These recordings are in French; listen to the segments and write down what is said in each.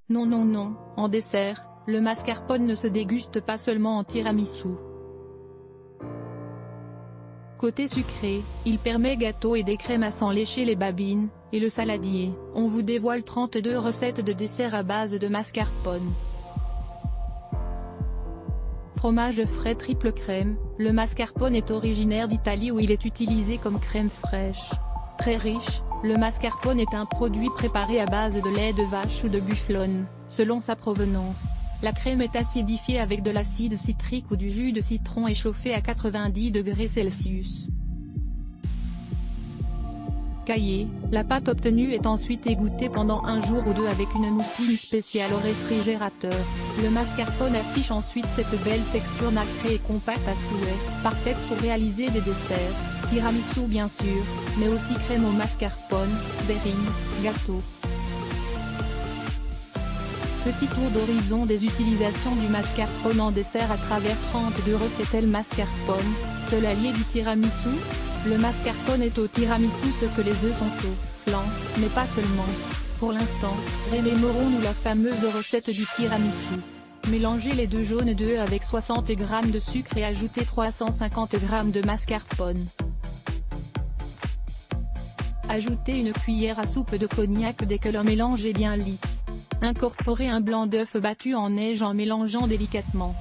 Non non non, en dessert, le mascarpone ne se déguste pas seulement en tiramisu. Côté sucré, il permet gâteaux et des crèmes à sans lécher les babines, et le saladier. On vous dévoile 32 recettes de desserts à base de mascarpone. Fromage frais triple crème, le mascarpone est originaire d'Italie où il est utilisé comme crème fraîche. Très riche, le mascarpone est un produit préparé à base de lait de vache ou de bufflone, selon sa provenance. La crème est acidifiée avec de l'acide citrique ou du jus de citron et chauffée à 90 degrés Celsius. Caillé, la pâte obtenue est ensuite égouttée pendant un jour ou deux avec une mousseline spéciale au réfrigérateur. Le mascarpone affiche ensuite cette belle texture nacrée et compacte à souhait, parfaite pour réaliser des desserts, tiramisu bien sûr, mais aussi crème au mascarpone, verrine, gâteau. Petit tour d'horizon des utilisations du mascarpone en dessert à travers 32 recettes. Le mascarpone, seul allié du tiramisu. Le mascarpone est au tiramisu ce que les œufs sont au flan, mais pas seulement. Pour l'instant, remémorons-nous la fameuse recette du tiramisu. Mélangez les 2 jaunes d'œufs avec 60 g de sucre et ajoutez 350 g de mascarpone. Ajoutez une cuillère à soupe de cognac dès que le mélange est bien lisse. Incorporez un blanc d'œuf battu en neige en mélangeant délicatement.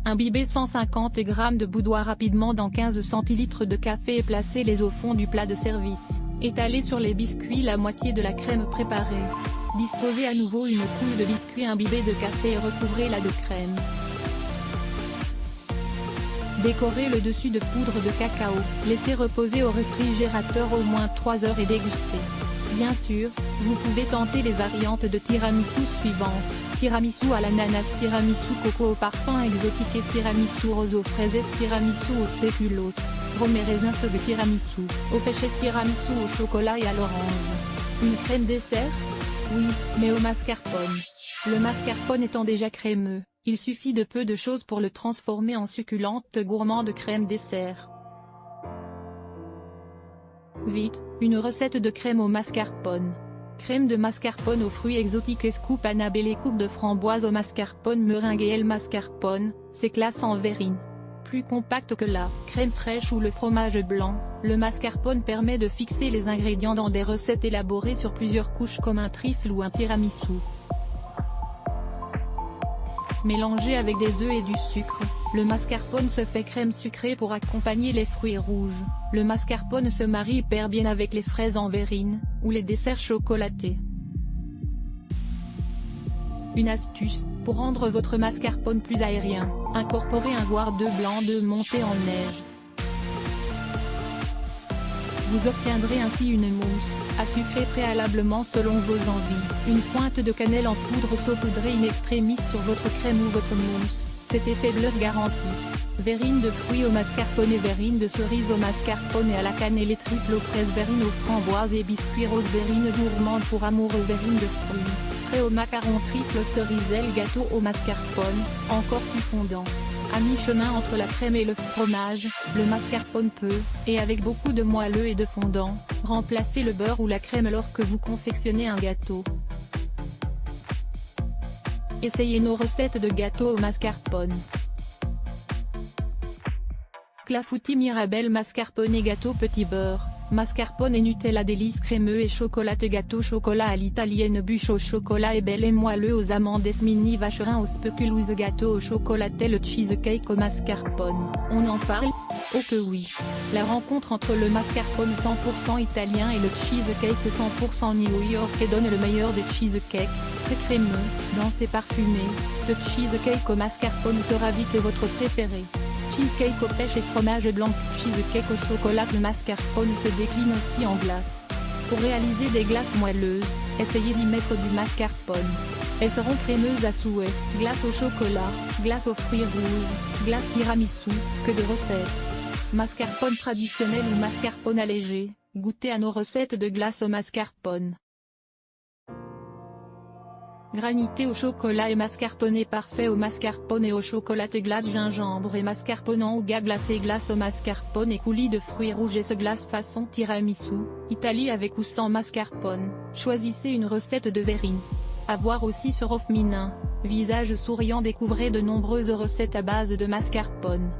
Imbibez 150 g de boudoir rapidement dans 15 cl de café et placez les au fond du plat de service. Étalez sur les biscuits la moitié de la crème préparée. Disposez à nouveau une couche de biscuits imbibés de café et recouvrez-la de crème. Décorez le dessus de poudre de cacao, laissez reposer au réfrigérateur au moins 3 heures et dégustez. Bien sûr, vous pouvez tenter les variantes de tiramisu suivantes. Tiramisu à l'ananas, tiramisu coco au parfum exotique et tiramisu rose aux fraises, tiramisu au spéculoos, rhum et raisin de tiramisu, au pêcher, tiramisu au chocolat et à l'orange. Une crème dessert? Oui, mais au mascarpone. Le mascarpone étant déjà crémeux, il suffit de peu de choses pour le transformer en succulente gourmande crème dessert. Vite, une recette de crème au mascarpone. Crème de mascarpone aux fruits exotiques et scoop annabelle, coupe de framboise au mascarpone meringuée. Le mascarpone, c'est classe en verrine. Plus compacte que la crème fraîche ou le fromage blanc, le mascarpone permet de fixer les ingrédients dans des recettes élaborées sur plusieurs couches comme un trifle ou un tiramisu. Mélangé avec des œufs et du sucre, le mascarpone se fait crème sucrée pour accompagner les fruits rouges. Le mascarpone se marie hyper bien avec les fraises en verrine, ou les desserts chocolatés. Une astuce, pour rendre votre mascarpone plus aérien, incorporez un voire 2 blanc d'œufs montés en neige. Vous obtiendrez ainsi une mousse, à sucrer préalablement selon vos envies. Une pointe de cannelle en poudre saupoudrée in extremis sur votre crème ou votre mousse, cet effet bleu garanti. Verrine de fruits au mascarpone et verrine de cerise au mascarpone et à la cannelle et triple aux fraises, verrine aux framboises et biscuits roses, verrine gourmande pour amoureux, verrine de fruits. Frais au macaron, triple ceriselle, gâteau au mascarpone, encore plus fondant. À mi-chemin entre la crème et le fromage, le mascarpone peut, et avec beaucoup de moelleux et de fondant, remplacer le beurre ou la crème lorsque vous confectionnez un gâteau. Essayez nos recettes de gâteaux au mascarpone. Clafoutis Mirabelle mascarpone et gâteau petit beurre, mascarpone et Nutella délice crémeux et chocolaté, gâteau chocolat à l'italienne, bûche au chocolat et belle et moelleux aux amandes, mini vacherin au speculoos, gâteau au chocolaté, le cheesecake au mascarpone. On en parle? Oh que oui! La rencontre entre le mascarpone 100% italien et le cheesecake 100% new-yorkais donne le meilleur des cheesecakes, très crémeux, dense et parfumé. Ce cheesecake au mascarpone sera vite votre préféré. Cheesecake aux pêches et fromage blanc, cheesecake au chocolat. Le mascarpone se décline aussi en glace. Pour réaliser des glaces moelleuses, essayez d'y mettre du mascarpone. Elles seront crémeuses à souhait. Glace au chocolat, glace aux fruits rouges, glace tiramisu, que de recettes. Mascarpone traditionnel ou mascarpone allégé, goûtez à nos recettes de glace au mascarpone. Granité au chocolat et mascarpone parfait au mascarpone au chocolat glace gingembre et mascarpone en nougat glacé glace au mascarpone et coulis de fruits rouges et ce glace façon tiramisu, Italie avec ou sans mascarpone, choisissez une recette de verrine. À voir aussi sur Offminin, visage souriant découvrez de nombreuses recettes à base de mascarpone.